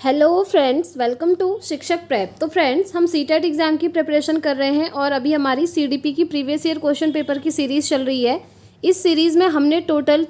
Hello friends, welcome to शिक्षक prep. तो friends, हम सीटेट एग्ज़ाम की प्रिपरेशन कर रहे हैं और अभी हमारी सीडीपी की प्रीवियस ईयर क्वेश्चन पेपर की सीरीज़ चल रही है। इस सीरीज़ में हमने टोटल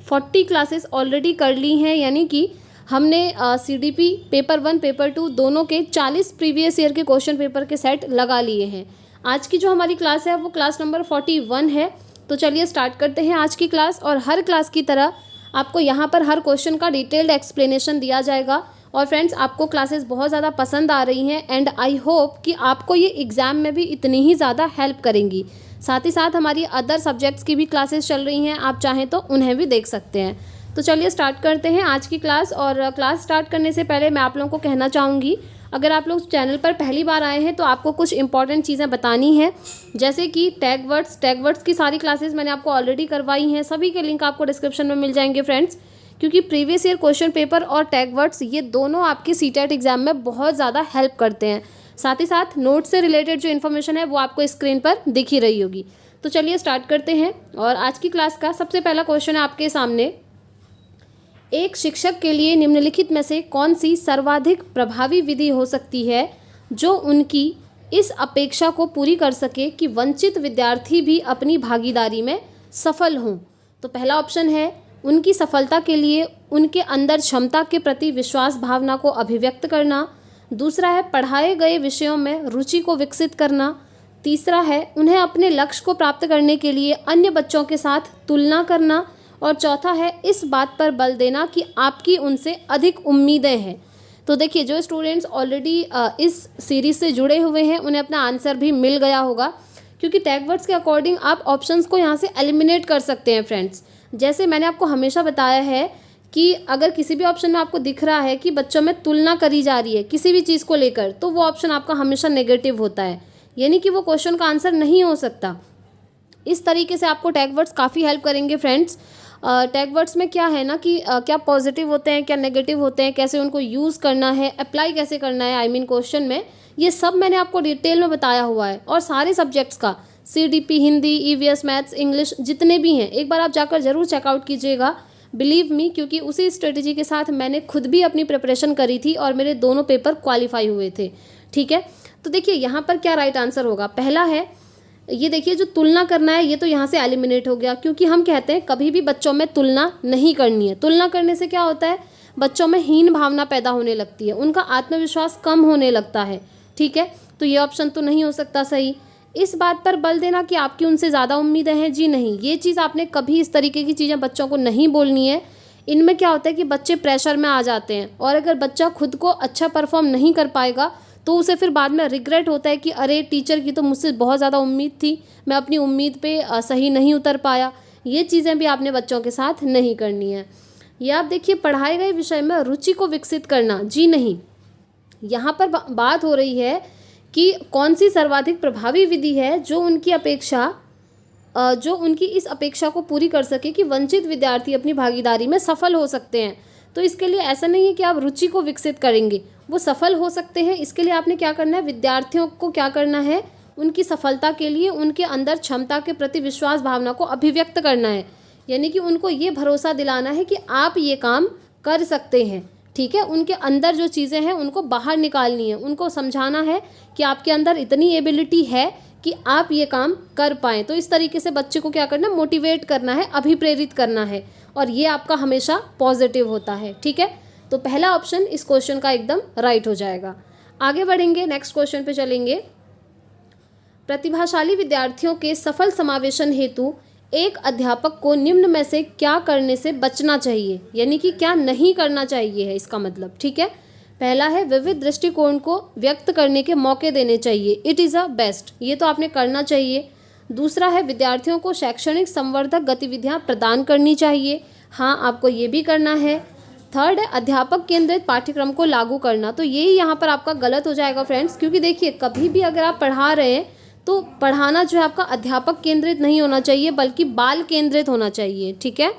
40 क्लासेस ऑलरेडी कर ली हैं, यानी कि हमने सीडीपी पेपर 1 पेपर 2 दोनों के 40 प्रीवियस ईयर के क्वेश्चन पेपर के सेट लगा लिए हैं। आज की जो हमारी क्लास है वो क्लास नंबर 41 है। तो चलिए स्टार्ट करते हैं आज की क्लास। और हर क्लास की तरह आपको यहाँ पर हर क्वेश्चन का डिटेल्ड एक्सप्लेनेशन दिया जाएगा। और फ्रेंड्स, आपको क्लासेस बहुत ज़्यादा पसंद आ रही हैं एंड आई होप कि आपको ये एग्ज़ाम में भी इतनी ही ज़्यादा हेल्प करेंगी। साथ ही साथ हमारी अदर सब्जेक्ट्स की भी क्लासेस चल रही हैं, आप चाहें तो उन्हें भी देख सकते हैं। तो चलिए स्टार्ट करते हैं आज की क्लास। और क्लास स्टार्ट करने से पहले मैं आप लोगों को कहना चाहूँगी, अगर आप लोग चैनल पर पहली बार आए हैं तो आपको कुछ इंपॉर्टेंट चीज़ें बतानी है, जैसे कि टैग वर्ड्स की सारी क्लासेस मैंने आपको ऑलरेडी करवाई हैं। सभी के लिंक आपको डिस्क्रिप्शन में मिल जाएंगे फ्रेंड्स, क्योंकि प्रीवियस ईयर क्वेश्चन पेपर और टैग वर्ड्स ये दोनों आपके सीटेट एग्जाम में बहुत ज़्यादा हेल्प करते हैं। साथ ही साथ नोट से रिलेटेड जो इन्फॉर्मेशन है वो आपको स्क्रीन पर दिख ही रही होगी। तो चलिए स्टार्ट करते हैं। और आज की क्लास का सबसे पहला क्वेश्चन है आपके सामने, एक शिक्षक के लिए निम्नलिखित में से कौन सी सर्वाधिक प्रभावी विधि हो सकती है जो उनकी इस अपेक्षा को पूरी कर सके कि वंचित विद्यार्थी भी अपनी भागीदारी में सफल हों। तो पहला ऑप्शन है, उनकी सफलता के लिए उनके अंदर क्षमता के प्रति विश्वास भावना को अभिव्यक्त करना। दूसरा है, पढ़ाए गए विषयों में रुचि को विकसित करना। तीसरा है, उन्हें अपने लक्ष्य को प्राप्त करने के लिए अन्य बच्चों के साथ तुलना करना। और चौथा है, इस बात पर बल देना कि आपकी उनसे अधिक उम्मीदें हैं। तो देखिए, जो स्टूडेंट्स ऑलरेडी इस सीरीज से जुड़े हुए हैं उन्हें अपना आंसर भी मिल गया होगा, क्योंकि टैग वर्ड्स के अकॉर्डिंग आप ऑप्शंस को यहाँ से एलिमिनेट कर सकते हैं फ्रेंड्स। जैसे मैंने आपको हमेशा बताया है कि अगर किसी भी ऑप्शन में आपको दिख रहा है कि बच्चों में तुलना करी जा रही है किसी भी चीज़ को लेकर, तो वो ऑप्शन आपका हमेशा नेगेटिव होता है, यानी कि वो क्वेश्चन का आंसर नहीं हो सकता। इस तरीके से आपको टैग वर्ड्स काफ़ी हेल्प करेंगे फ्रेंड्स। टैग वर्ड्स में क्या है ना कि क्या पॉजिटिव होते हैं, क्या नेगेटिव होते हैं, कैसे उनको यूज़ करना है, अप्लाई कैसे करना है क्वेश्चन में, ये सब मैंने आपको डिटेल में बताया हुआ है। और सारे सब्जेक्ट्स का CDP, Hindi, EVS, maths, English जितने भी हैं, एक बार आप जाकर ज़रूर चेकआउट कीजिएगा, बिलीव मी, क्योंकि उसी स्ट्रेटजी के साथ मैंने खुद भी अपनी प्रिपरेशन करी थी और मेरे दोनों पेपर क्वालिफाई हुए थे। ठीक है, तो देखिए यहाँ पर क्या राइट आंसर होगा। पहला है, ये देखिए, जो तुलना करना है ये तो यहाँ से एलिमिनेट हो गया, क्योंकि हम कहते हैं कभी भी बच्चों में तुलना नहीं करनी है। तुलना करने से क्या होता है, बच्चों में हीन भावना पैदा होने लगती है, उनका आत्मविश्वास कम होने लगता है। ठीक है, तो ये ऑप्शन तो नहीं हो सकता सही। इस बात पर बल देना कि आपकी उनसे ज़्यादा उम्मीदें हैं, जी नहीं, ये चीज़ आपने कभी इस तरीके की चीज़ें बच्चों को नहीं बोलनी है। इनमें क्या होता है कि बच्चे प्रेशर में आ जाते हैं, और अगर बच्चा खुद को अच्छा परफॉर्म नहीं कर पाएगा तो उसे फिर बाद में रिग्रेट होता है कि अरे, टीचर की तो मुझसे बहुत ज़्यादा उम्मीद थी, मैं अपनी उम्मीद पे सही नहीं उतर पाया। ये चीज़ें भी आपने बच्चों के साथ नहीं करनी है। या आप देखिए, पढ़ाए गए विषय में रुचि को विकसित करना, जी नहीं, यहाँ पर बात हो रही है कि कौन सी सर्वाधिक प्रभावी विधि है जो उनकी इस अपेक्षा को पूरी कर सके कि वंचित विद्यार्थी अपनी भागीदारी में सफल हो सकते हैं। तो इसके लिए ऐसा नहीं है कि आप रुचि को विकसित करेंगे, वो सफल हो सकते हैं। इसके लिए आपने क्या करना है, विद्यार्थियों को क्या करना है, उनकी सफलता के लिए उनके अंदर क्षमता के प्रति विश्वास भावना को अभिव्यक्त करना है, यानी कि उनको ये भरोसा दिलाना है कि आप ये काम कर सकते हैं। ठीक है, उनके अंदर जो चीज़ें हैं उनको बाहर निकालनी है, उनको समझाना है कि आपके अंदर इतनी एबिलिटी है कि आप ये काम कर पाएँ। तो इस तरीके से बच्चे को क्या करना है, मोटिवेट करना है, अभिप्रेरित करना है, और ये आपका हमेशा पॉजिटिव होता है। ठीक है, तो पहला ऑप्शन इस क्वेश्चन का एकदम राइट हो जाएगा। आगे बढ़ेंगे, नेक्स्ट क्वेश्चन पे चलेंगे। प्रतिभाशाली विद्यार्थियों के सफल समावेशन हेतु एक अध्यापक को निम्न में से क्या करने से बचना चाहिए, यानी कि क्या नहीं करना चाहिए है इसका मतलब। ठीक है, पहला है, विविध दृष्टिकोण को व्यक्त करने के मौके देने चाहिए, इट इज़ अ बेस्ट, ये तो आपने करना चाहिए। दूसरा है, विद्यार्थियों को शैक्षणिक संवर्धक गतिविधियां प्रदान करनी चाहिए, हाँ आपको ये भी करना है। थर्ड है, अध्यापक केंद्रित पाठ्यक्रम को लागू करना, तो ये यहाँ पर आपका गलत हो जाएगा फ्रेंड्स, क्योंकि देखिए, कभी भी अगर आप पढ़ा रहे हैं तो पढ़ाना जो है आपका अध्यापक केंद्रित नहीं होना चाहिए, बल्कि बाल केंद्रित होना चाहिए। ठीक है,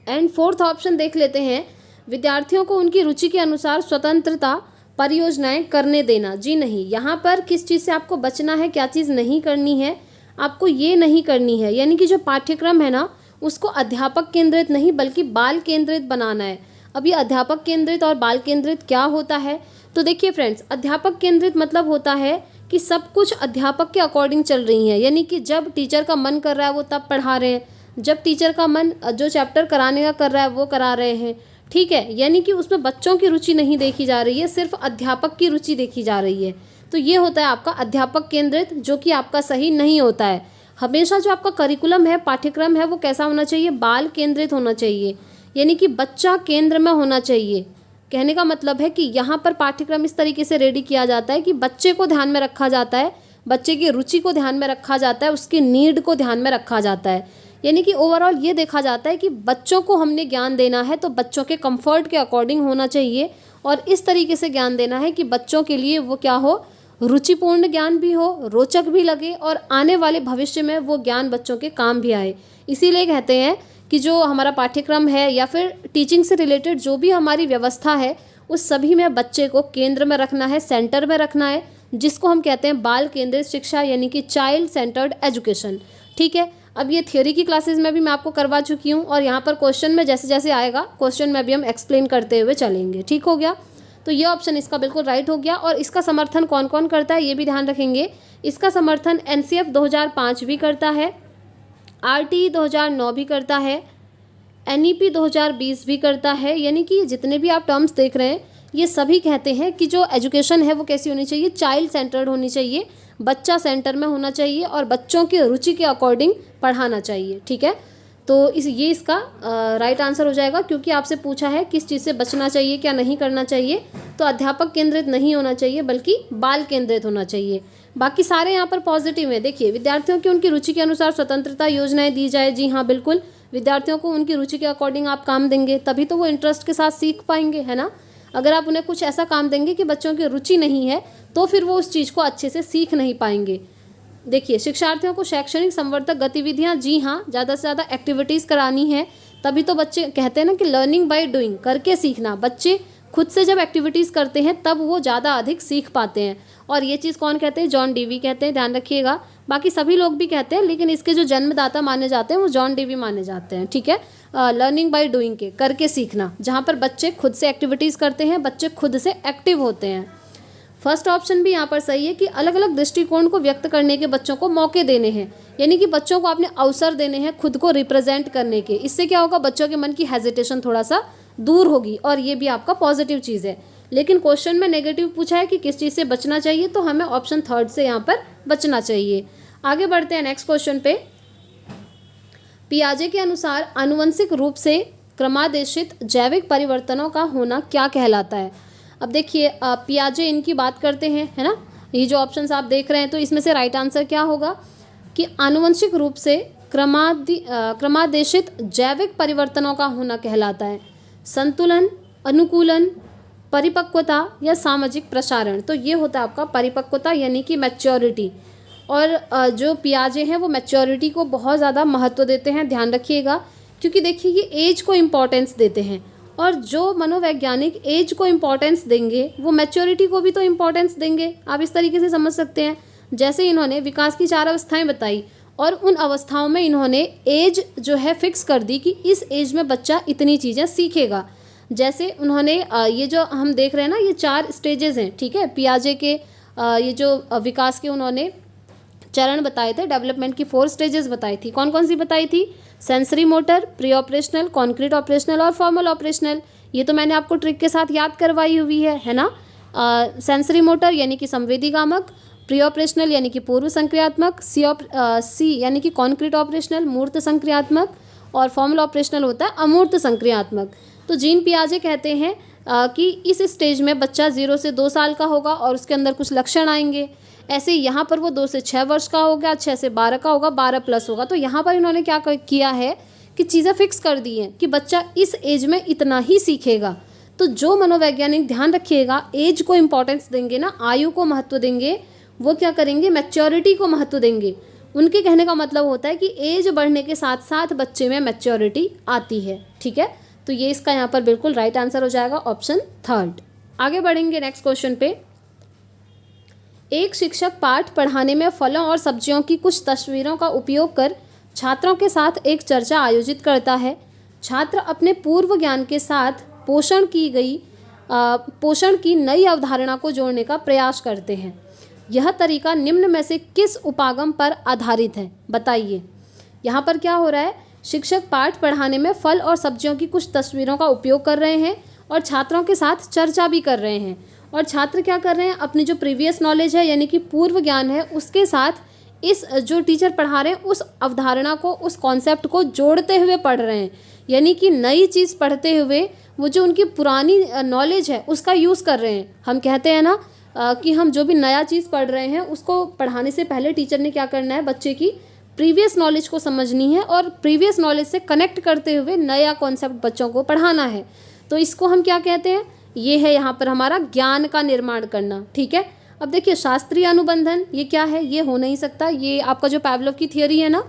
एंड फोर्थ ऑप्शन देख लेते हैं, विद्यार्थियों को उनकी रुचि के अनुसार स्वतंत्रता परियोजनाएं करने देना, जी नहीं, यहाँ पर किस चीज़ से आपको बचना है, क्या चीज़ नहीं करनी है, आपको ये नहीं करनी है, यानी कि जो पाठ्यक्रम है ना उसको अध्यापक केंद्रित नहीं बल्कि बाल केंद्रित बनाना है। अब ये अध्यापक केंद्रित और बाल केंद्रित क्या होता है? तो देखिए फ्रेंड्स, अध्यापक केंद्रित मतलब होता है कि सब कुछ अध्यापक के अकॉर्डिंग चल रही है, यानी कि जब टीचर का मन कर रहा है वो तब पढ़ा रहे हैं, जब टीचर का मन जो चैप्टर कराने का कर रहा है वो करा रहे हैं, ठीक है। यानी कि उसमें बच्चों की रुचि नहीं देखी जा रही है, सिर्फ अध्यापक की रुचि देखी जा रही है। तो ये होता है आपका अध्यापक केंद्रित, जो कि आपका सही नहीं होता है। हमेशा जो आपका करिकुलम है, पाठ्यक्रम है, वो कैसा होना चाहिए? बाल केंद्रित होना चाहिए, यानी कि बच्चा केंद्र में होना चाहिए। कहने का मतलब है कि यहाँ पर पाठ्यक्रम इस तरीके से रेडी किया जाता है कि बच्चे को ध्यान में रखा जाता है, बच्चे की रुचि को ध्यान में रखा जाता है, उसकी नीड को ध्यान में रखा जाता है। यानी कि ओवरऑल ये देखा जाता है कि बच्चों को हमने ज्ञान देना है तो बच्चों के कंफर्ट के अकॉर्डिंग होना चाहिए, और इस तरीके से ज्ञान देना है कि बच्चों के लिए वो क्या हो? रुचिपूर्ण ज्ञान भी हो, रोचक भी लगे, और आने वाले भविष्य में वो ज्ञान बच्चों के काम भी आए। इसीलिए कहते हैं कि जो हमारा पाठ्यक्रम है या फिर टीचिंग से रिलेटेड जो भी हमारी व्यवस्था है, उस सभी में बच्चे को केंद्र में रखना है, सेंटर में रखना है, जिसको हम कहते हैं बाल केंद्रित शिक्षा, यानी कि चाइल्ड सेंटर्ड एजुकेशन, ठीक है। अब ये थ्योरी की क्लासेस में भी मैं आपको करवा चुकी हूँ, और यहाँ पर क्वेश्चन में जैसे जैसे आएगा क्वेश्चन में भी हम एक्सप्लेन करते हुए चलेंगे, ठीक हो गया। तो ये ऑप्शन इसका बिल्कुल राइट हो गया। और इसका समर्थन कौन कौन करता है ये भी ध्यान रखेंगे। इसका समर्थन NCF 2005 भी करता है, RTE 2009 भी करता है, NEP 2020 भी करता है। यानी कि जितने भी आप टर्म्स देख रहे हैं ये सभी कहते हैं कि जो एजुकेशन है वो कैसी होनी चाहिए? चाइल्ड सेंटर्ड होनी चाहिए, बच्चा सेंटर में होना चाहिए, और बच्चों की रुचि के अकॉर्डिंग पढ़ाना चाहिए, ठीक है। तो ये इसका राइट आंसर हो जाएगा, क्योंकि आपसे पूछा है किस चीज़ से बचना चाहिए, क्या नहीं करना चाहिए। तो अध्यापक केंद्रित नहीं होना चाहिए बल्कि बाल केंद्रित होना चाहिए। बाकी सारे यहाँ पर पॉजिटिव हैं। देखिए, विद्यार्थियों की उनकी रुचि के अनुसार स्वतंत्रता योजनाएं दी जाए। जी हाँ, बिल्कुल, विद्यार्थियों को उनकी रुचि के अकॉर्डिंग आप काम देंगे तभी तो वो इंटरेस्ट के साथ सीख पाएंगे, है ना। अगर आप उन्हें कुछ ऐसा काम देंगे कि बच्चों की रुचि नहीं है तो फिर वो उस चीज़ को अच्छे से सीख नहीं पाएंगे। देखिए, शिक्षार्थियों को शैक्षणिक संवर्धक गतिविधियां, जी हाँ, ज़्यादा से ज़्यादा एक्टिविटीज़ करानी है, तभी तो बच्चे कहते हैं ना कि लर्निंग बाय डूइंग, करके सीखना। बच्चे खुद से जब एक्टिविटीज़ करते हैं तब वो ज़्यादा अधिक सीख पाते हैं। और ये चीज़ कौन कहते हैं? जॉन डीवी कहते हैं, ध्यान रखिएगा। बाकी सभी लोग भी कहते हैं, लेकिन इसके जो जन्मदाता माने जाते हैं वो जॉन डीवी माने जाते हैं, ठीक है। लर्निंग बाय डूइंग के, करके सीखना, जहाँ पर बच्चे खुद से एक्टिविटीज़ करते हैं, बच्चे खुद से एक्टिव होते हैं। फर्स्ट ऑप्शन भी यहाँ पर सही है कि अलग अलग दृष्टिकोण को व्यक्त करने के बच्चों को मौके देने हैं, यानी कि बच्चों को आपने अवसर देने हैं खुद को रिप्रेजेंट करने के। इससे क्या होगा? बच्चों के मन की हेजिटेशन थोड़ा सा दूर होगी, और ये भी आपका पॉजिटिव चीज़ है। लेकिन क्वेश्चन में नेगेटिव पूछा है कि किस चीज़ से बचना चाहिए, तो हमें ऑप्शन थर्ड से यहाँ पर बचना चाहिए। आगे बढ़ते हैं नेक्स्ट क्वेश्चन पे। पियाजे के अनुसार आनुवंशिक रूप से क्रमादेशित जैविक परिवर्तनों का होना क्या कहलाता है? अब देखिए, पियाजे इनकी बात करते हैं, है ना। ये जो ऑप्शंस आप देख रहे हैं, तो इसमें से राइट आंसर क्या होगा कि आनुवंशिक रूप से क्रमादेशित जैविक परिवर्तनों का होना कहलाता है संतुलन, अनुकूलन, परिपक्वता या सामाजिक प्रसारण। तो ये होता है आपका परिपक्वता, यानी कि मैच्योरिटी। और जो पियाजे हैं वो मैच्योरिटी को बहुत ज़्यादा महत्व देते हैं, ध्यान रखिएगा, क्योंकि देखिए ये एज को इम्पोर्टेंस देते हैं, और जो मनोवैज्ञानिक एज को इम्पोर्टेंस देंगे वो मैच्योरिटी को भी तो इम्पोर्टेंस देंगे। आप इस तरीके से समझ सकते हैं, जैसे इन्होंने विकास की 4 अवस्थाएं बताई, और उन अवस्थाओं में इन्होंने एज जो है फिक्स कर दी कि इस एज में बच्चा इतनी चीज़ें सीखेगा। जैसे उन्होंने ये जो हम देख रहे हैं ना, ये 4 स्टेजेस हैं, ठीक है। पियाजे के ये जो विकास के उन्होंने चरण बताए थे, डेवलपमेंट की 4 स्टेजेस बताई थी। कौन कौन सी बताई थी? Sensory motor, pre operational, concrete operational और फॉर्मल ऑपरेशनल। ये तो मैंने आपको ट्रिक के साथ याद करवाई हुई है ना। सेंसरी मोटर यानी कि संवेदीगामक, प्री ऑपरेशनल यानी कि पूर्व संक्रियात्मक, सी यानी कि कॉन्क्रीट ऑपरेशनल मूर्त संक्रियात्मक, और फॉर्मल ऑपरेशनल होता है अमूर्त संक्रियात्मक। तो जीन पियाजे कहते हैं कि इस स्टेज में बच्चा 0 से 2 साल का होगा और उसके अंदर कुछ लक्षण आएंगे। ऐसे यहाँ पर वो 2 से 6 वर्ष का हो गया, 6 से 12 का होगा, 12 प्लस होगा। तो यहाँ पर इन्होंने क्या किया है कि चीज़ें फिक्स कर दी हैं कि बच्चा इस एज में इतना ही सीखेगा। तो जो मनोवैज्ञानिक ध्यान रखिएगा, एज को इम्पोर्टेंस देंगे ना, आयु को महत्व देंगे, वो क्या करेंगे? मैच्योरिटी को महत्व देंगे। उनके कहने का मतलब होता है कि एज बढ़ने के साथ साथ बच्चे में मैच्योरिटी आती है, ठीक है। तो ये इसका यहाँ पर बिल्कुल राइट आंसर हो जाएगा, ऑप्शन थर्ड। आगे बढ़ेंगे नेक्स्ट क्वेश्चन पे। एक शिक्षक पाठ पढ़ाने में फलों और सब्जियों की कुछ तस्वीरों का उपयोग कर छात्रों के साथ एक चर्चा आयोजित करता है। छात्र अपने पूर्व ज्ञान के साथ पोषण की नई अवधारणा को जोड़ने का प्रयास करते हैं। यह तरीका निम्न में से किस उपागम पर आधारित है, बताइए। यहाँ पर क्या हो रहा है, शिक्षक पाठ पढ़ाने में फल और सब्जियों की कुछ तस्वीरों का उपयोग कर रहे हैं और छात्रों के साथ चर्चा भी कर रहे हैं, और छात्र क्या कर रहे हैं, अपनी जो प्रीवियस नॉलेज है यानी कि पूर्व ज्ञान है उसके साथ इस जो टीचर पढ़ा रहे हैं उस अवधारणा को, उस कॉन्सेप्ट को जोड़ते हुए पढ़ रहे हैं। यानी कि नई चीज़ पढ़ते हुए वो जो उनकी पुरानी नॉलेज है उसका यूज़ कर रहे हैं। हम कहते हैं ना कि हम जो भी नया चीज़ पढ़ रहे हैं उसको पढ़ाने से पहले टीचर ने क्या करना है, बच्चे की प्रीवियस नॉलेज को समझनी है और प्रीवियस नॉलेज से कनेक्ट करते हुए नया कॉन्सेप्ट बच्चों को पढ़ाना है। तो इसको हम क्या कहते हैं, ये है यहाँ पर हमारा ज्ञान का निर्माण करना। ठीक है, अब देखिए शास्त्रीय अनुबंधन ये क्या है, ये हो नहीं सकता। ये आपका जो पावलोव की थियोरी है ना,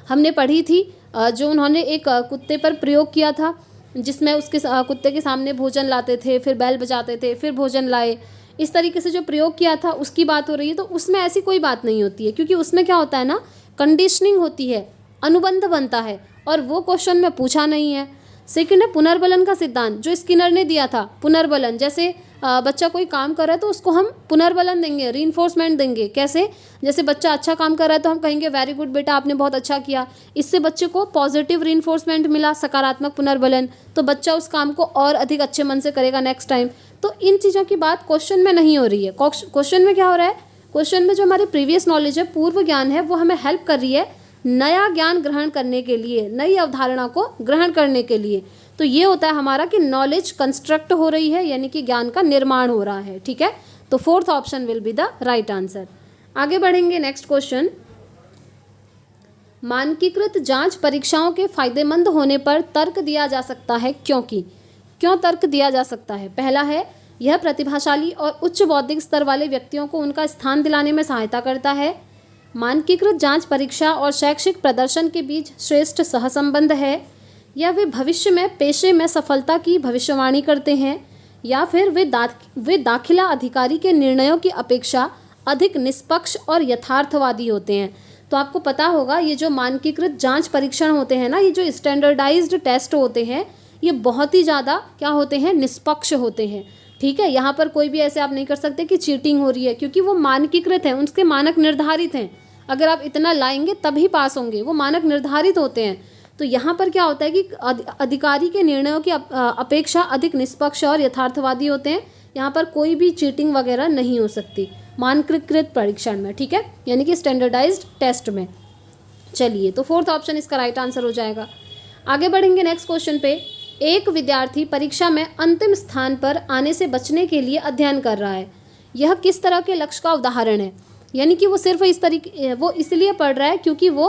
हमने पढ़ी थी, जो उन्होंने एक कुत्ते पर प्रयोग किया था जिसमें उसके कुत्ते के सामने भोजन लाते थे, फिर बैल बजाते थे, फिर भोजन लाए, इस तरीके से जो प्रयोग किया था उसकी बात हो रही है। तो उसमें ऐसी कोई बात नहीं होती है, क्योंकि उसमें क्या होता है ना, कंडीशनिंग होती है, अनुबंध बनता है, और वो क्वेश्चन में पूछा नहीं है। सेकंड है पुनर्बलन का सिद्धांत, जो स्किनर ने दिया था। पुनर्बलन, जैसे बच्चा कोई काम कर रहा है तो उसको हम पुनर्बलन देंगे, रीइंफोर्समेंट देंगे। कैसे, जैसे बच्चा अच्छा काम कर रहा है तो हम कहेंगे वेरी गुड बेटा, आपने बहुत अच्छा किया। इससे बच्चे को पॉजिटिव रीइंफोर्समेंट मिला, सकारात्मक पुनर्बलन, तो बच्चा उस काम को और अधिक अच्छे मन से करेगा नेक्स्ट टाइम। तो इन चीज़ों की बात क्वेश्चन में नहीं हो रही है। क्वेश्चन में क्या हो रहा है, क्वेश्चन में जो हमारी प्रीवियस नॉलेज है, पूर्व ज्ञान है, वो हमें हेल्प कर रही है नया ज्ञान ग्रहण करने के लिए, नई अवधारणा को ग्रहण करने के लिए। तो ये होता है हमारा कि नॉलेज कंस्ट्रक्ट हो रही है, यानी कि ज्ञान का निर्माण हो रहा है। ठीक है, तो fourth option will be the right answer. आगे बढ़ेंगे, नेक्स्ट क्वेश्चन। मानकीकृत जांच परीक्षाओं के फायदेमंद होने पर तर्क दिया जा सकता है, क्योंकि। क्यों तर्क दिया जा सकता है? पहला है, यह प्रतिभाशाली और उच्च बौद्धिक स्तर वाले व्यक्तियों को उनका स्थान दिलाने में सहायता करता है। मानकीकृत जांच परीक्षा और शैक्षिक प्रदर्शन के बीच श्रेष्ठ सहसंबंध है, या वे भविष्य में पेशे में सफलता की भविष्यवाणी करते हैं, या फिर वे दाखिला अधिकारी के निर्णयों की अपेक्षा अधिक निष्पक्ष और यथार्थवादी होते हैं। तो आपको पता होगा ये जो मानकीकृत जांच परीक्षण होते हैं ना, ये जो स्टैंडर्डाइज्ड टेस्ट होते हैं, ये बहुत ही ज़्यादा क्या होते हैं, निष्पक्ष होते हैं। ठीक है, यहाँ पर कोई भी ऐसे आप नहीं कर सकते कि चीटिंग हो रही है, क्योंकि वो मानकीकृत हैं, उनके मानक निर्धारित हैं। अगर आप इतना लाएंगे तभी पास होंगे, वो मानक निर्धारित होते हैं। तो यहाँ पर क्या होता है कि अधिकारी के निर्णयों की अपेक्षा अधिक निष्पक्ष और यथार्थवादी होते हैं। यहाँ पर कोई भी चीटिंग वगैरह नहीं हो सकती मानकीकृत परीक्षण में। ठीक है, यानी कि स्टैंडर्डाइज्ड टेस्ट में। चलिए, तो फोर्थ ऑप्शन इसका राइट आंसर हो जाएगा। आगे बढ़ेंगे नेक्स्ट क्वेश्चन पे। एक विद्यार्थी परीक्षा में अंतिम स्थान पर आने से बचने के लिए अध्ययन कर रहा है। यह किस तरह के लक्ष्य का उदाहरण है? यानी कि वो सिर्फ वो इसलिए पढ़ रहा है क्योंकि वो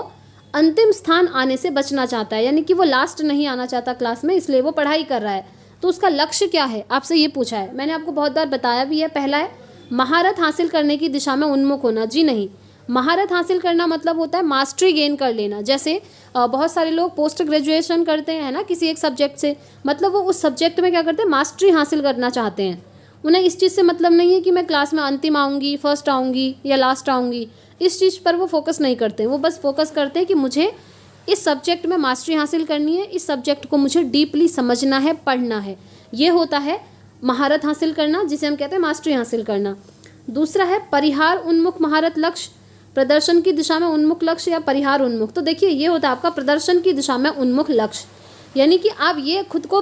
अंतिम स्थान आने से बचना चाहता है, यानी कि वो लास्ट नहीं आना चाहता क्लास में, इसलिए वो पढ़ाई कर रहा है। तो उसका लक्ष्य क्या है, आपसे ये पूछा है। मैंने आपको बहुत बार बताया भी है। पहला है महारत हासिल करने की दिशा में उन्मुख होना। जी नहीं, महारत हासिल करना मतलब होता है मास्टरी गेन कर लेना। जैसे बहुत सारे लोग पोस्ट ग्रेजुएशन करते हैं ना किसी एक सब्जेक्ट से, मतलब वो उस सब्जेक्ट में क्या करते हैं, मास्टरी हासिल करना चाहते हैं। उन्हें इस चीज़ से मतलब नहीं है कि मैं क्लास में अंतिम आऊँगी, फर्स्ट आऊँगी या लास्ट आऊँगी, इस चीज़ पर वो फोकस नहीं करते। वो बस फोकस करते हैं कि मुझे इस सब्जेक्ट में मास्टरी हासिल करनी है, इस सब्जेक्ट को मुझे डीपली समझना है, पढ़ना है। ये होता है महारत हासिल करना, जिसे हम कहते हैं मास्टरी हासिल करना। दूसरा है परिहार उन्मुख महारत लक्ष्य, प्रदर्शन की दिशा में उन्मुख लक्ष्य या परिहार उन्मुख। तो देखिए, ये होता है आपका प्रदर्शन की दिशा में उन्मुख लक्ष्य, यानी कि आप ये खुद को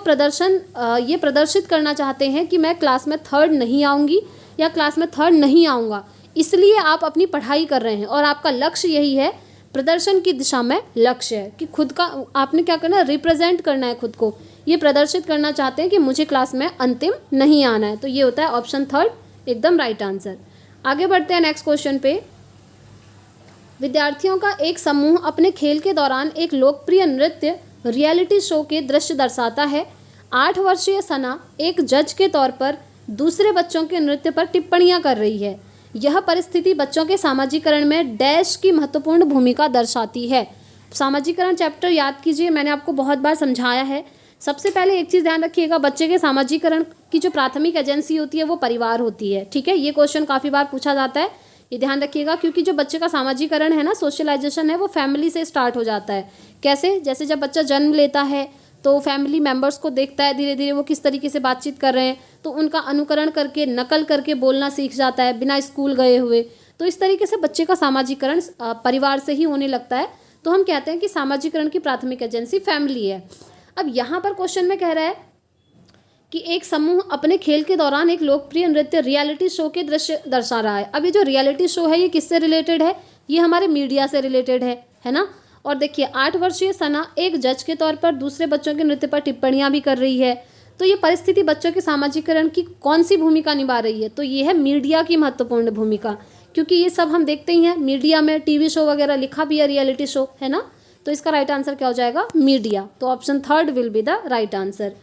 ये प्रदर्शित करना चाहते हैं कि मैं क्लास में थर्ड नहीं आऊँगी या क्लास में थर्ड नहीं आऊँगा, इसलिए आप अपनी पढ़ाई कर रहे हैं और आपका लक्ष्य यही है, प्रदर्शन की दिशा में लक्ष्य है कि खुद का आपने क्या करना है, रिप्रेजेंट करना है खुद को, ये प्रदर्शित करना चाहते हैं कि मुझे क्लास में अंतिम नहीं आना है। तो ये होता है ऑप्शन थर्ड, एकदम राइट आंसर। आगे बढ़ते हैं नेक्स्ट क्वेश्चन पे। विद्यार्थियों का एक समूह अपने खेल के दौरान एक लोकप्रिय नृत्य रियलिटी शो के दृश्य दर्शाता है। 8 वर्षीय सना एक जज के तौर पर दूसरे बच्चों के नृत्य पर टिप्पणियां कर रही है। यह परिस्थिति बच्चों के सामाजिकरण में डैश की महत्वपूर्ण भूमिका दर्शाती है। सामाजिकरण चैप्टर याद कीजिए, मैंने आपको बहुत बार समझाया है। सबसे पहले एक चीज़ ध्यान रखिएगा, बच्चे के सामाजिकरण की जो प्राथमिक एजेंसी होती है वो परिवार होती है। ठीक है, ये क्वेश्चन काफ़ी बार पूछा जाता है, ये ध्यान रखिएगा, क्योंकि जो बच्चे का सामाजिकरण है ना, सोशलाइजेशन है, वो फैमिली से स्टार्ट हो जाता है। कैसे? जैसे जब बच्चा जन्म लेता है तो फैमिली मेम्बर्स को देखता है, धीरे धीरे वो किस तरीके से बातचीत कर रहे हैं, तो उनका अनुकरण करके, नकल करके बोलना सीख जाता है बिना स्कूल गए हुए। तो इस तरीके से बच्चे का सामाजिकरण परिवार से ही होने लगता है। तो हम कहते हैं कि सामाजिकरण की प्राथमिक एजेंसी फैमिली है। अब यहाँ पर क्वेश्चन में कह रहा है कि एक समूह अपने खेल के दौरान एक लोकप्रिय नृत्य रियलिटी शो के दृश्य दर्शा रहा है। अब ये जो रियलिटी शो है ये किससे रिलेटेड है? ये हमारे मीडिया से रिलेटेड है ना। और देखिए 8 वर्षीय सना एक जज के तौर पर दूसरे बच्चों के नृत्य पर टिप्पणियां भी कर रही है। तो ये परिस्थिति बच्चों के सामाजिकरण की कौन सी भूमिका निभा रही है? तो ये है मीडिया की महत्वपूर्ण भूमिका, क्योंकि ये सब हम देखते ही हैं मीडिया में, टीवी शो वगैरह लिखा भी है रियलिटी शो, है ना। तो इसका राइट आंसर क्या हो जाएगा? मीडिया। तो option 3 will be the right answer.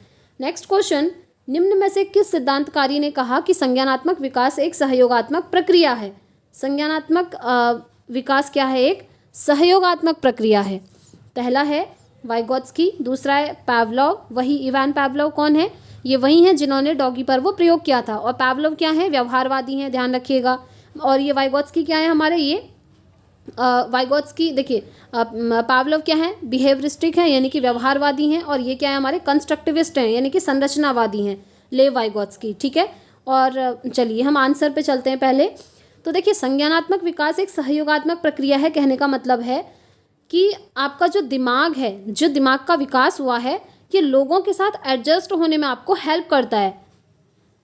Next question, निम्न में से किस सिद्धांतकारी ने कहा कि संज्ञानात्मक विकास एक सहयोगात्मक प्रक्रिया है? संज्ञानात्मक विकास क्या है? एक सहयोगात्मक प्रक्रिया है। पहला है वाइगोत्स्की, दूसरा है पावलोव। वही इवान पावलोव कौन है? ये वही हैं जिन्होंने डॉगी पर वो प्रयोग किया था। और पावलोव क्या है? व्यवहारवादी हैं, ध्यान रखिएगा। और ये वाइगोत्स्की क्या है हमारे? ये वाइगोत्स्की देखिए, पावलोव क्या है? बिहेवियरिस्टिक है, यानी कि व्यवहारवादी हैं। और ये क्या है हमारे? कंस्ट्रक्टिविस्ट हैं, यानी कि संरचनावादी हैं, लेव वाइगोत्स्की। ठीक है। और चलिए हम आंसर पे चलते हैं पहले। तो देखिए संज्ञानात्मक विकास एक सहयोगात्मक प्रक्रिया है, कहने का मतलब है कि आपका जो दिमाग है, जो दिमाग का विकास हुआ है, ये लोगों के साथ एडजस्ट होने में आपको हेल्प करता है।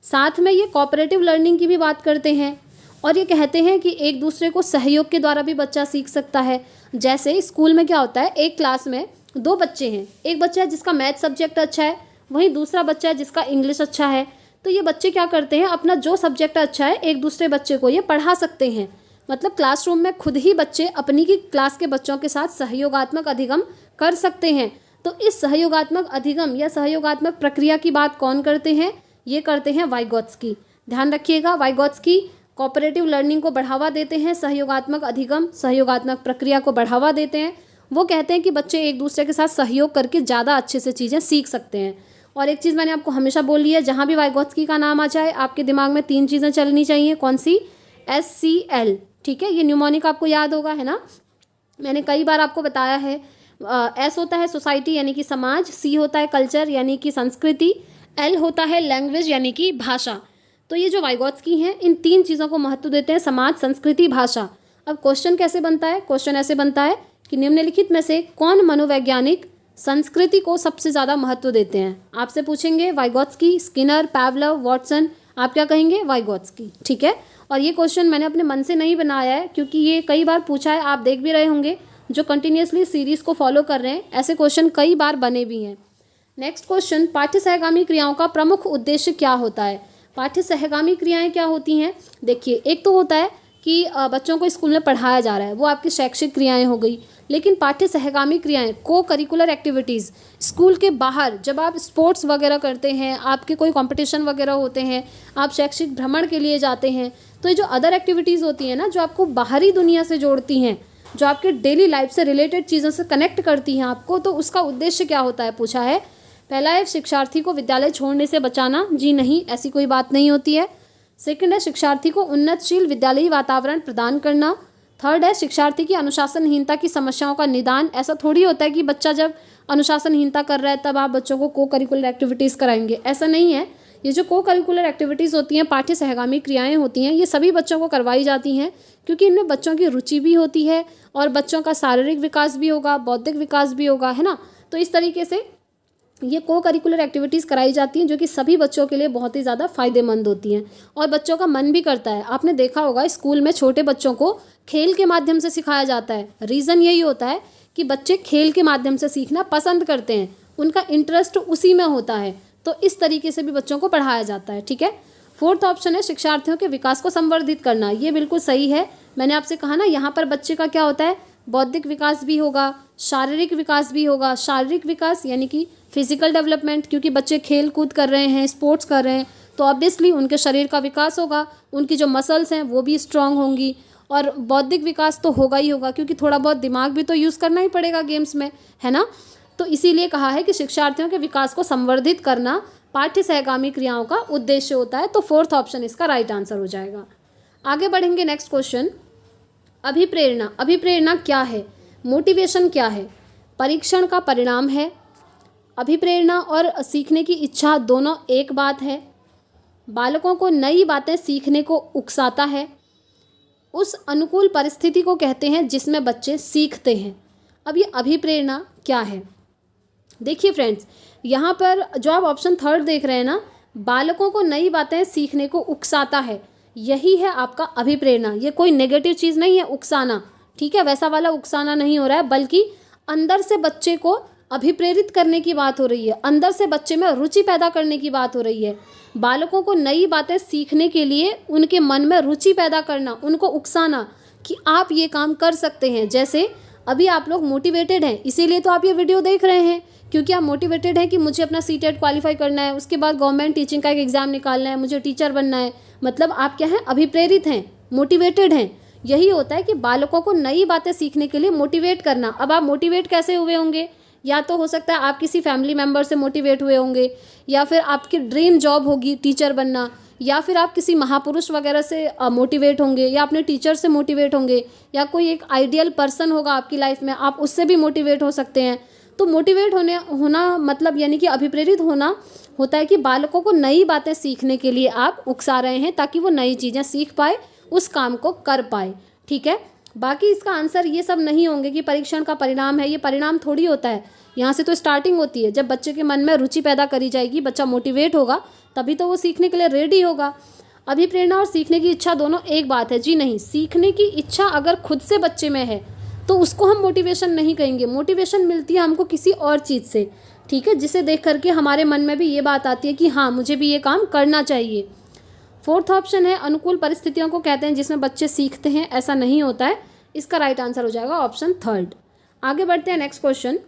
साथ में ये कोऑपरेटिव लर्निंग की भी बात करते हैं और ये कहते हैं कि एक दूसरे को सहयोग के द्वारा भी बच्चा सीख सकता है। जैसे स्कूल में क्या होता है, एक क्लास में 2 बच्चे हैं, एक बच्चा है जिसका मैथ सब्जेक्ट अच्छा है, वहीं दूसरा बच्चा है जिसका इंग्लिश अच्छा है। तो ये बच्चे क्या करते हैं, अपना जो सब्जेक्ट अच्छा है एक दूसरे बच्चे को ये पढ़ा सकते हैं। मतलब क्लासरूम में खुद ही बच्चे अपनी की क्लास के बच्चों के साथ सहयोगात्मक अधिगम कर सकते हैं। तो इस सहयोगात्मक अधिगम या सहयोगात्मक प्रक्रिया की बात कौन करते हैं? ये करते हैं वाइगोत्स्की। ध्यान रखिएगा, वाइगोत्स्की कोऑपरेटिव लर्निंग को बढ़ावा देते हैं, सहयोगात्मक अधिगम, सहयोगात्मक प्रक्रिया को बढ़ावा देते हैं। वो कहते हैं कि बच्चे एक दूसरे के साथ सहयोग करके ज़्यादा अच्छे से चीज़ें सीख सकते हैं। और एक चीज़ मैंने आपको हमेशा बोली है, जहाँ भी वाइगोत्स्की का नाम आ जाए आपके दिमाग में 3 चीज़ें चलनी चाहिए। कौन सी? SCL। ठीक है, ये न्यूमोनिक आपको याद होगा, है ना। मैंने कई बार आपको बताया है। S होता है सोसाइटी यानी कि समाज, C होता है कल्चर यानी कि संस्कृति, L होता है लैंग्वेज यानी कि भाषा। तो ये जो वाइगोत्स्की हैं इन 3 चीज़ों को महत्व देते हैं, समाज, संस्कृति, भाषा। अब क्वेश्चन कैसे बनता है? क्वेश्चन ऐसे बनता है कि निम्नलिखित में से कौन मनोवैज्ञानिक संस्कृति को सबसे ज़्यादा महत्व देते हैं? आपसे पूछेंगे वाइगोत्स्की, स्किनर, पावलोव, वॉटसन। आप क्या कहेंगे? वाइगोत्स्की। ठीक है। और ये क्वेश्चन मैंने अपने मन से नहीं बनाया है, क्योंकि ये कई बार पूछा है। आप देख भी रहे होंगे जो कंटिन्यूसली सीरीज़ को फॉलो कर रहे हैं, ऐसे क्वेश्चन कई बार बने भी हैं। नेक्स्ट क्वेश्चन, पाठ्य सहगामी क्रियाओं का प्रमुख उद्देश्य क्या होता है? पाठ्य सहगामी क्रियाएं क्या होती हैं? देखिए, एक तो होता है कि बच्चों को स्कूल में पढ़ाया जा रहा है, वो आपकी शैक्षिक क्रियाएं हो गई। लेकिन पाठ्य सहगामी क्रियाएं, को करिकुलर एक्टिविटीज़, स्कूल के बाहर जब आप स्पोर्ट्स वगैरह करते हैं, आपके कोई कंपटीशन वगैरह होते हैं, आप शैक्षिक भ्रमण के लिए जाते हैं, तो ये जो अदर एक्टिविटीज़ होती हैं ना, जो आपको बाहरी दुनिया से जोड़ती हैं, जो आपके डेली लाइफ से रिलेटेड चीज़ों से कनेक्ट करती हैं आपको, तो उसका उद्देश्य क्या होता है पूछा है। पहला है शिक्षार्थी को विद्यालय छोड़ने से बचाना। जी नहीं, ऐसी कोई बात नहीं होती है। सेकंड है शिक्षार्थी को उन्नतशील विद्यालयी वातावरण प्रदान करना। थर्ड है शिक्षार्थी की अनुशासनहीनता की समस्याओं का निदान। ऐसा थोड़ी होता है कि बच्चा जब अनुशासनहीनता कर रहा है तब आप बच्चों को करिकुलर एक्टिविटीज़ कराएंगे, ऐसा नहीं है। ये जो करिकुलर एक्टिविटीज़ होती हैं, पाठ्य सहगामी क्रियाएं होती हैं, ये सभी बच्चों को करवाई जाती हैं, क्योंकि इनमें बच्चों की रुचि भी होती है और बच्चों का शारीरिक विकास भी होगा, बौद्धिक विकास भी होगा, है ना। तो इस तरीके से ये करिकुलर एक्टिविटीज़ कराई जाती हैं, जो कि सभी बच्चों के लिए बहुत ही ज़्यादा फ़ायदेमंद होती हैं और बच्चों का मन भी करता है। आपने देखा होगा स्कूल में छोटे बच्चों को खेल के माध्यम से सिखाया जाता है। रीज़न यही होता है कि बच्चे खेल के माध्यम से सीखना पसंद करते हैं, उनका इंटरेस्ट उसी में होता है। तो इस तरीके से भी बच्चों को पढ़ाया जाता है। ठीक है। 4th ऑप्शन है शिक्षार्थियों के विकास को संवर्धित करना। ये बिल्कुल सही है। मैंने आपसे कहा ना, यहाँ पर बच्चे का क्या होता है, बौद्धिक विकास भी होगा, शारीरिक विकास भी होगा। शारीरिक विकास यानी कि फिजिकल डेवलपमेंट, क्योंकि बच्चे खेल कूद कर रहे हैं, स्पोर्ट्स कर रहे हैं, तो ऑब्वियसली उनके शरीर का विकास होगा, उनकी जो मसल्स हैं वो भी स्ट्रांग होंगी। और बौद्धिक विकास तो होगा ही होगा, क्योंकि थोड़ा बहुत दिमाग भी तो यूज़ करना ही पड़ेगा गेम्स में, है ना। तो इसीलिए कहा है कि शिक्षार्थियों के विकास को संवर्धित करना पाठ्य सहगामी क्रियाओं का उद्देश्य होता है। तो 4th ऑप्शन इसका राइट आंसर हो जाएगा। आगे बढ़ेंगे। नेक्स्ट क्वेश्चन, अभिप्रेरणा क्या है? मोटिवेशन क्या है? परीक्षण का परिणाम है, अभिप्रेरणा और सीखने की इच्छा दोनों एक बात है। बालकों को नई बातें सीखने को उकसाता है। उस अनुकूल परिस्थिति को कहते हैं जिसमें बच्चे सीखते हैं। अब ये अभिप्रेरणा क्या है? देखिए फ्रेंड्स, यहाँ पर जो आप ऑप्शन थर्ड देख रहे हैं ना, बालकों को नई बातें सीखने को उकसाता है, यही है आपका अभिप्रेरणा। ये कोई नेगेटिव चीज़ नहीं है उकसाना, ठीक है, वैसा वाला उकसाना नहीं हो रहा है, बल्कि अंदर से बच्चे को अभिप्रेरित करने की बात हो रही है, अंदर से बच्चे में रुचि पैदा करने की बात हो रही है। बालकों को नई बातें सीखने के लिए उनके मन में रुचि पैदा करना, उनको उकसाना कि आप ये काम कर सकते हैं। जैसे अभी आप लोग मोटिवेटेड हैं, इसीलिए तो आप ये वीडियो देख रहे हैं, क्योंकि आप मोटिवेटेड हैं कि मुझे अपना सीटेट क्वालिफाई करना है, उसके बाद गवर्नमेंट टीचिंग का एक एग्ज़ाम निकालना है, मुझे टीचर बनना है। मतलब आप क्या हैं? अभिप्रेरित हैं, मोटिवेटेड हैं। यही होता है कि बालकों को नई बातें सीखने के लिए मोटिवेट करना। अब आप मोटिवेट कैसे हुए होंगे? या तो हो सकता है आप किसी फैमिली मेम्बर से मोटिवेट हुए होंगे, या फिर आपकी ड्रीम जॉब होगी टीचर बनना, या फिर आप किसी महापुरुष वगैरह से मोटिवेट होंगे, या अपने टीचर से मोटिवेट होंगे, या कोई एक आइडियल पर्सन होगा आपकी लाइफ में, आप उससे भी मोटिवेट हो सकते हैं। तो मोटिवेट होना मतलब यानी कि अभिप्रेरित होना होता है कि बालकों को नई बातें सीखने के लिए आप उकसा रहे हैं ताकि वो नई चीज़ें सीख पाए, उस काम को कर पाए, ठीक है। बाकी इसका आंसर ये सब नहीं होंगे कि परीक्षण का परिणाम है, ये परिणाम थोड़ी होता है। यहाँ से तो स्टार्टिंग होती है, जब बच्चे के मन में रुचि पैदा करी जाएगी, बच्चा मोटिवेट होगा, तभी तो वो सीखने के लिए रेडी होगा। अभिप्रेरणा और सीखने की इच्छा दोनों एक बात है जी नहीं। सीखने की इच्छा अगर खुद से बच्चे में है तो उसको हम मोटिवेशन नहीं कहेंगे। मोटिवेशन मिलती है हमको किसी और चीज़ से, ठीक है, जिसे देख करके हमारे मन में भी ये बात आती है कि हाँ, मुझे भी ये काम करना चाहिए। फोर्थ ऑप्शन है अनुकूल परिस्थितियों को कहते हैं जिसमें बच्चे सीखते हैं, ऐसा नहीं होता है। इसका राइट आंसर हो जाएगा ऑप्शन थर्ड। आगे बढ़ते हैं नेक्स्ट क्वेश्चन।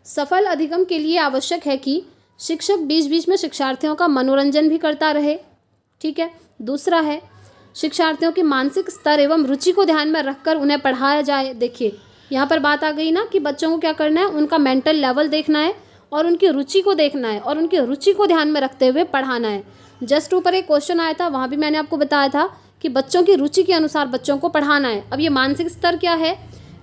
सफल अधिगम के लिए आवश्यक है कि शिक्षक बीच बीच में शिक्षार्थियों का मनोरंजन भी करता रहे, ठीक है। दूसरा है शिक्षार्थियों के मानसिक स्तर एवं रुचि को ध्यान में रखकर उन्हें पढ़ाया जाए। देखिए यहाँ पर बात आ गई ना कि बच्चों को क्या करना है, उनका मेंटल लेवल देखना है और उनकी रुचि को देखना है और उनकी रुचि को ध्यान में रखते हुए पढ़ाना है। जस्ट ऊपर एक क्वेश्चन आया था, वहाँ भी मैंने आपको बताया था कि बच्चों की रुचि के अनुसार बच्चों को पढ़ाना है। अब ये मानसिक स्तर क्या है?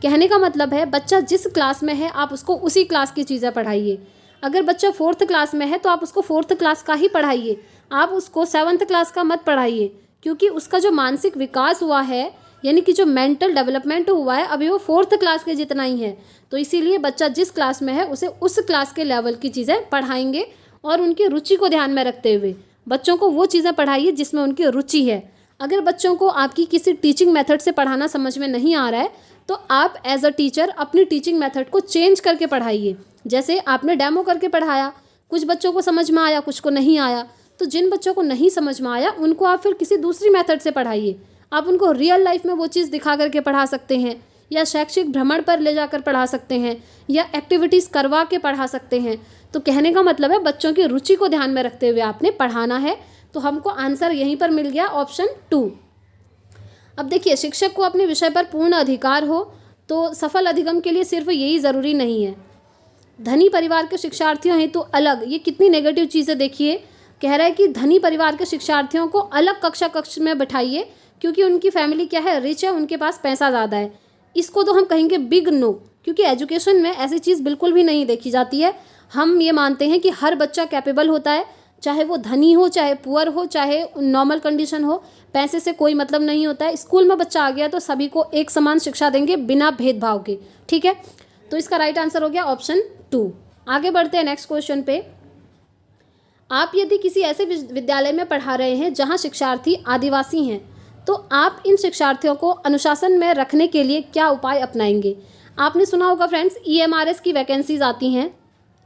कहने का मतलब है बच्चा जिस क्लास में है आप उसको उसी क्लास की चीज़ें पढ़ाइए। अगर बच्चा 4th क्लास में है तो आप उसको 4th क्लास का ही पढ़ाइए, आप उसको 7th क्लास का मत पढ़ाइए, क्योंकि उसका जो मानसिक विकास हुआ है, यानी कि जो मेंटल डेवलपमेंट हुआ है, अभी वो 4th क्लास के जितना ही है। तो इसीलिए बच्चा जिस क्लास में है उसे उस क्लास के लेवल की चीज़ें पढ़ाएंगे और उनकी रुचि को ध्यान में रखते हुए बच्चों को वो चीज़ें पढ़ाइए जिसमें उनकी रुचि है। अगर बच्चों को आपकी किसी टीचिंग मेथड से पढ़ाना समझ में नहीं आ रहा है तो आप एज अ टीचर अपनी टीचिंग मेथड को चेंज करके पढ़ाइए। जैसे आपने डेमो करके पढ़ाया, कुछ बच्चों को समझ में आया, कुछ को नहीं आया, तो जिन बच्चों को नहीं समझ में आया उनको आप फिर किसी दूसरी मेथड से पढ़ाइए। आप उनको रियल लाइफ में वो चीज़ दिखा करके पढ़ा सकते हैं, या शैक्षिक भ्रमण पर ले जाकर पढ़ा सकते हैं, या एक्टिविटीज़ करवा के पढ़ा सकते हैं। तो कहने का मतलब है बच्चों की रुचि को ध्यान में रखते हुए आपने पढ़ाना है। तो हमको आंसर यहीं पर मिल गया ऑप्शन 2। अब देखिए, शिक्षक को अपने विषय पर पूर्ण अधिकार हो तो सफल अधिगम के लिए सिर्फ यही ज़रूरी नहीं है। धनी परिवार के शिक्षार्थियों हेतु अलग, ये कितनी नेगेटिव चीज़ें देखिए। कह रहा है कि धनी परिवार के शिक्षार्थियों को अलग कक्ष में बैठाइए क्योंकि उनकी फैमिली क्या है, रिच है, उनके पास पैसा ज़्यादा है। इसको तो हम कहेंगे बिग नो, क्योंकि एजुकेशन में ऐसी चीज़ बिल्कुल भी नहीं देखी जाती है। हम ये मानते हैं कि हर बच्चा कैपेबल होता है, चाहे वो धनी हो, चाहे पुअर हो, चाहे नॉर्मल कंडीशन हो, पैसे से कोई मतलब नहीं होता है। स्कूल में बच्चा आ गया तो सभी को एक समान शिक्षा देंगे बिना भेदभाव के, ठीक है। तो इसका राइट आंसर हो गया ऑप्शन 2। आगे बढ़ते हैं नेक्स्ट क्वेश्चन पे। आप यदि किसी ऐसे विद्यालय में पढ़ा रहे हैं जहां शिक्षार्थी आदिवासी हैं तो आप इन शिक्षार्थियों को अनुशासन में रखने के लिए क्या उपाय अपनाएंगे? आपने सुना होगा फ्रेंड्स, EMRS की वैकेंसीज आती हैं,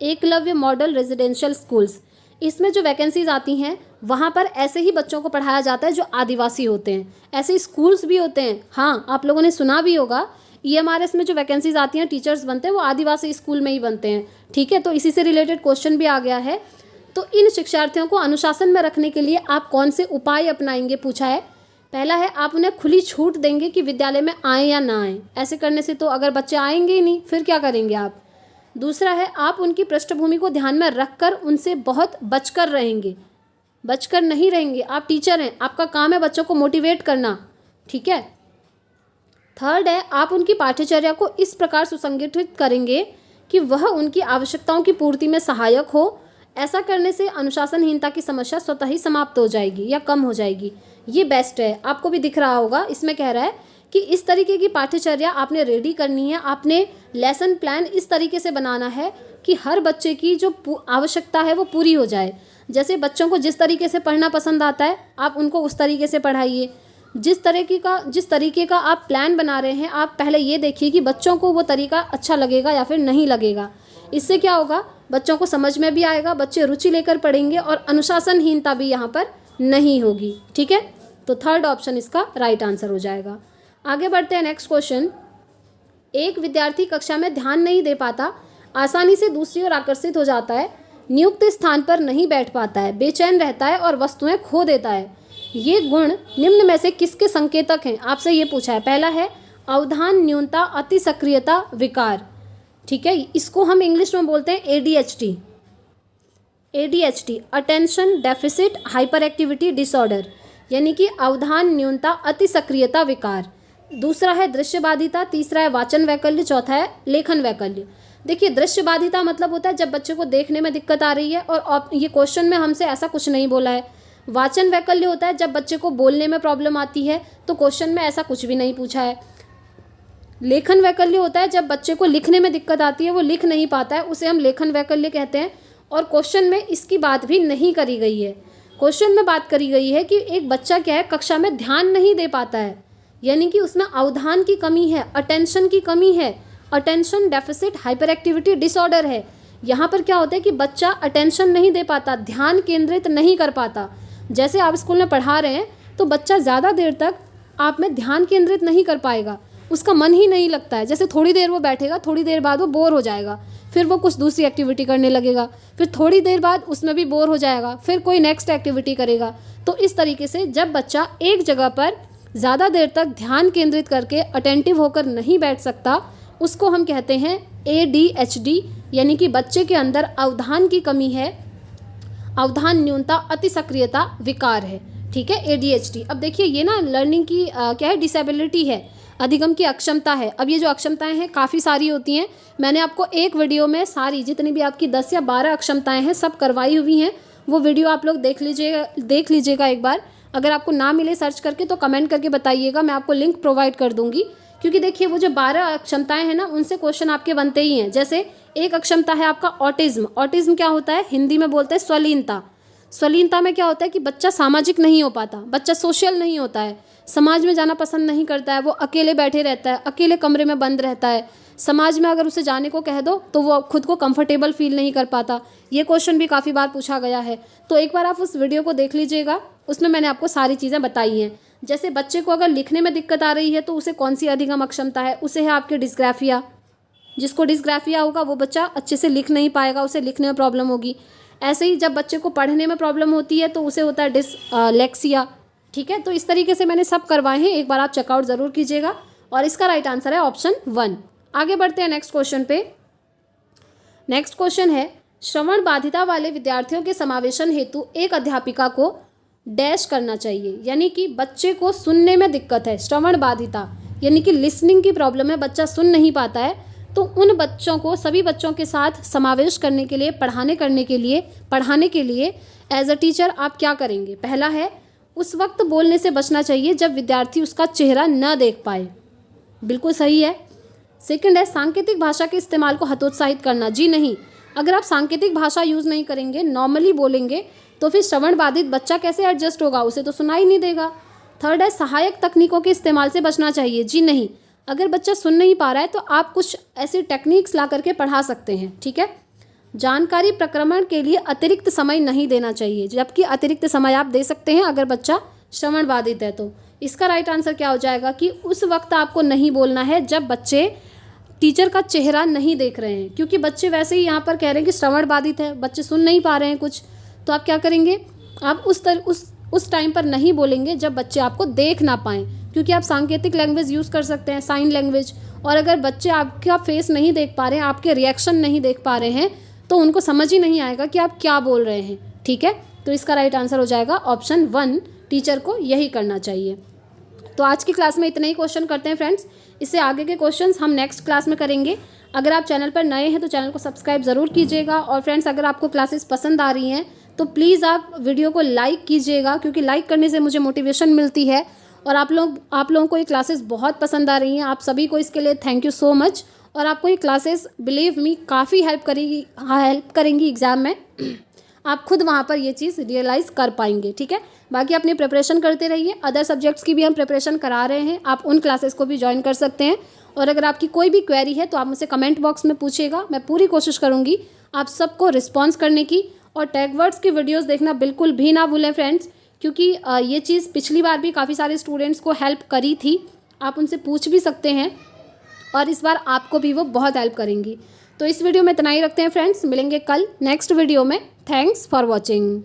एकलव्य मॉडल रेजिडेंशियल स्कूल्स। इसमें जो वैकेंसीज आती हैं वहाँ पर ऐसे ही बच्चों को पढ़ाया जाता है जो आदिवासी होते हैं। ऐसे स्कूल्स भी होते हैं। हाँ, आप लोगों ने सुना भी होगा, EMRS में जो वैकेंसीज आती हैं, टीचर्स बनते हैं, वो आदिवासी स्कूल में ही बनते हैं, ठीक है। तो इसी से रिलेटेड क्वेश्चन भी आ गया है। तो इन शिक्षार्थियों को अनुशासन में रखने के लिए आप कौन से उपाय अपनाएंगे, पूछा है। पहला है, आप उन्हें खुली छूट देंगे कि विद्यालय में आएँ या ना आएँ। ऐसे करने से तो अगर बच्चे आएंगे ही नहीं, फिर क्या करेंगे आप। दूसरा है, आप उनकी पृष्ठभूमि को ध्यान में रखकर उनसे बहुत बचकर रहेंगे, बचकर नहीं रहेंगे। आप टीचर हैं, आपका काम है बच्चों को मोटिवेट करना, ठीक है। थर्ड है, आप उनकी पाठ्यचर्या को इस प्रकार सुसंगठित करेंगे कि वह उनकी आवश्यकताओं की पूर्ति में सहायक हो। ऐसा करने से अनुशासनहीनता की समस्या स्वतः ही समाप्त हो जाएगी या कम हो जाएगी। ये बेस्ट है, आपको भी दिख रहा होगा। इसमें कह रहा है कि इस तरीके की पाठ्यचर्या आपने रेडी करनी है, आपने लेसन प्लान इस तरीके से बनाना है कि हर बच्चे की जो आवश्यकता है वो पूरी हो जाए। जैसे बच्चों को जिस तरीके से पढ़ना पसंद आता है आप उनको उस तरीके से पढ़ाइए। जिस तरीके का आप प्लान बना रहे हैं आप पहले ये देखिए कि बच्चों को वो तरीका अच्छा लगेगा या फिर नहीं लगेगा। इससे क्या होगा, बच्चों को समझ में भी आएगा, बच्चे रुचि लेकर पढ़ेंगे और अनुशासनहीनता भी यहाँ पर नहीं होगी। ठीक है, तो थर्ड ऑप्शन इसका राइट आंसर हो जाएगा। आगे बढ़ते हैं नेक्स्ट क्वेश्चन। एक विद्यार्थी कक्षा में ध्यान नहीं दे पाता, आसानी से दूसरी ओर आकर्षित हो जाता है, नियुक्त स्थान पर नहीं बैठ पाता है, बेचैन रहता है और वस्तुएं खो देता है। ये गुण निम्न में से किसके संकेतक हैं? आपसे ये पूछा है। पहला है अवधान न्यूनता अति सक्रियता विकार। ठीक है, इसको हम इंग्लिश में बोलते हैं ADHD, attention deficit hyper activity disorder, यानी कि अवधान न्यूनता अति सक्रियता विकार। दूसरा है दृश्य बाधिता, तीसरा है वाचन वैकल्य, चौथा है लेखन वैकल्य। देखिए, दृश्य बाधिता मतलब होता है जब बच्चे को देखने में दिक्कत आ रही है, और ये क्वेश्चन में हमसे ऐसा कुछ नहीं बोला है। वाचन वैकल्य होता है जब बच्चे को बोलने में प्रॉब्लम आती है, तो क्वेश्चन में ऐसा कुछ भी नहीं पूछा है। लेखन वैकल्य होता है जब बच्चे को लिखने में दिक्कत आती है, वो लिख नहीं पाता है, उसे हम लेखन वैकल्य कहते हैं। और क्वेश्चन में इसकी बात भी नहीं करी गई है। क्वेश्चन में बात करी गई है कि एक बच्चा क्या है, कक्षा में ध्यान नहीं दे पाता है, यानी कि उसमें अवधान की कमी है, अटेंशन की कमी है, attention deficit hyper activity disorder है। यहाँ पर क्या होता है कि बच्चा अटेंशन नहीं दे पाता, ध्यान केंद्रित नहीं कर पाता। जैसे आप स्कूल में पढ़ा रहे हैं तो बच्चा ज़्यादा देर तक आप में ध्यान केंद्रित नहीं कर पाएगा, उसका मन ही नहीं लगता है। जैसे थोड़ी देर वो बैठेगा, थोड़ी देर बाद वो बोर हो जाएगा, फिर वो कुछ दूसरी एक्टिविटी करने लगेगा, फिर थोड़ी देर बाद उसमें भी बोर हो जाएगा, फिर कोई नेक्स्ट एक्टिविटी करेगा। तो इस तरीके से जब बच्चा एक जगह पर ज़्यादा देर तक ध्यान केंद्रित करके अटेंटिव होकर नहीं बैठ सकता, उसको हम कहते हैं ADHD, यानी कि बच्चे के अंदर अवधान की कमी है, अवधान न्यूनता अति सक्रियता विकार है। ठीक है, ADHD। अब देखिए ये ना लर्निंग की क्या है, डिसेबिलिटी है, अधिगम की अक्षमता है। अब ये जो अक्षमताएं हैं काफ़ी सारी होती हैं, मैंने आपको एक वीडियो में सारी जितनी भी आपकी 10 या 12 अक्षमताएं हैं सब करवाई हुई हैं। वो वीडियो आप लोग देख लीजिएगा एक बार। अगर आपको ना मिले सर्च करके तो कमेंट करके बताइएगा, मैं आपको लिंक प्रोवाइड कर दूंगी। क्योंकि देखिए वो जो 12 अक्षमताएं हैं ना, उनसे क्वेश्चन आपके बनते ही हैं। जैसे एक अक्षमता है आपका ऑटिज्म। ऑटिज्म क्या होता है, हिंदी में बोलते हैं स्वलीनता। स्वलीनता में क्या होता है कि बच्चा सामाजिक नहीं हो पाता, बच्चा सोशल नहीं होता है, समाज में जाना पसंद नहीं करता है, वो अकेले बैठे रहता है, अकेले कमरे में बंद रहता है। समाज में अगर उसे जाने को कह दो तो वो खुद को कंफर्टेबल फील नहीं कर पाता। ये क्वेश्चन भी काफ़ी बार पूछा गया है, तो एक बार आप उस वीडियो को देख लीजिएगा, उसमें मैंने आपको सारी चीज़ें बताई हैं। जैसे बच्चे को अगर लिखने में दिक्कत आ रही है तो उसे कौन सी अधिगम अक्षमता है, उसे है आपके डिस्ग्राफिया। जिसको डिस्ग्राफिया होगा वो बच्चा अच्छे से लिख नहीं पाएगा, उसे लिखने में प्रॉब्लम होगी। ऐसे ही जब बच्चे को पढ़ने में प्रॉब्लम होती है तो उसे होता है डिसलेक्सिया। ठीक है, तो इस तरीके से मैंने सब करवाए हैं, एक बार आप चेकआउट ज़रूर कीजिएगा। और इसका राइट आंसर है ऑप्शन 1। आगे बढ़ते हैं नेक्स्ट क्वेश्चन पे। नेक्स्ट क्वेश्चन है, श्रवण बाधिता वाले विद्यार्थियों के समावेशन हेतु एक अध्यापिका को डैश करना चाहिए। यानी कि बच्चे को सुनने में दिक्कत है, श्रवण बाधिता यानी कि लिसनिंग की प्रॉब्लम है, बच्चा सुन नहीं पाता है, तो उन बच्चों को सभी बच्चों के साथ समावेश करने के लिए, पढ़ाने के लिए एज अ टीचर आप क्या करेंगे। पहला है उस वक्त बोलने से बचना चाहिए जब विद्यार्थी उसका चेहरा न देख पाए, बिल्कुल सही है। सेकंड है सांकेतिक भाषा के इस्तेमाल को हतोत्साहित करना। जी नहीं, अगर आप सांकेतिक भाषा यूज़ नहीं करेंगे, नॉर्मली बोलेंगे, तो फिर श्रवण बाधित बच्चा कैसे एडजस्ट होगा, उसे तो सुनाई नहीं देगा। थर्ड है सहायक तकनीकों के इस्तेमाल से बचना चाहिए। जी नहीं, अगर बच्चा सुन नहीं पा रहा है तो आप कुछ ऐसी टेक्निक्स ला करके पढ़ा सकते हैं। ठीक है, जानकारी प्रक्रमण के लिए अतिरिक्त समय नहीं देना चाहिए, जबकि अतिरिक्त समय आप दे सकते हैं अगर बच्चा श्रवण बाधित है तो। इसका राइट आंसर क्या हो जाएगा कि उस वक्त आपको नहीं बोलना है जब बच्चे टीचर का चेहरा नहीं देख रहे हैं, क्योंकि बच्चे वैसे ही यहाँ पर कह रहे हैं कि श्रवण बाधित है, बच्चे सुन नहीं पा रहे हैं कुछ, तो आप क्या करेंगे, आप उस टाइम पर नहीं बोलेंगे जब बच्चे आपको देख ना पाएँ, क्योंकि आप सांकेतिक लैंग्वेज यूज़ कर सकते हैं, साइन लैंग्वेज। और अगर बच्चे आपका फेस नहीं देख पा रहे हैं, आपके रिएक्शन नहीं देख पा रहे हैं, तो उनको समझ ही नहीं आएगा कि आप क्या बोल रहे हैं। ठीक है, तो इसका राइट आंसर हो जाएगा ऑप्शन 1, टीचर को यही करना चाहिए। तो आज की क्लास में इतने ही क्वेश्चन करते हैं फ्रेंड्स, इससे आगे के क्वेश्चंस हम नेक्स्ट क्लास में करेंगे। अगर आप चैनल पर नए हैं तो चैनल को सब्सक्राइब ज़रूर कीजिएगा। और फ्रेंड्स, अगर आपको क्लासेस पसंद आ रही हैं तो प्लीज़ आप वीडियो को लाइक कीजिएगा, क्योंकि लाइक करने से मुझे मोटिवेशन मिलती है। और आप लोगों को ये क्लासेस बहुत पसंद आ रही हैं। आप सभी को इसके लिए थैंक यू सो मच। और आपको ये क्लासेस बिलीव मी काफ़ी हेल्प करेंगी एग्ज़ाम में। आप खुद वहाँ पर ये चीज़ रियलाइज़ कर पाएंगे, ठीक है। बाकी अपनी प्रिपरेशन करते रहिए। अदर सब्जेक्ट्स की भी हम प्रिपरेशन करा रहे हैं, आप उन क्लासेस को भी ज्वाइन कर सकते हैं। और अगर आपकी कोई भी क्वेरी है तो आप मुझसे कमेंट बॉक्स में पूछिएगा, मैं पूरी कोशिश करूँगी आप सबको रिस्पॉन्स करने की। और टैग वर्ड्स की वीडियोज़ देखना बिल्कुल भी ना भूलें फ्रेंड्स, क्योंकि ये चीज़ पिछली बार भी काफ़ी सारे स्टूडेंट्स को हेल्प करी थी। आप उनसे पूछ भी सकते हैं और इस बार आपको भी वो बहुत हेल्प करेंगी। तो इस वीडियो में इतना ही रखते हैं फ्रेंड्स, मिलेंगे कल नेक्स्ट वीडियो में। Thanks for watching.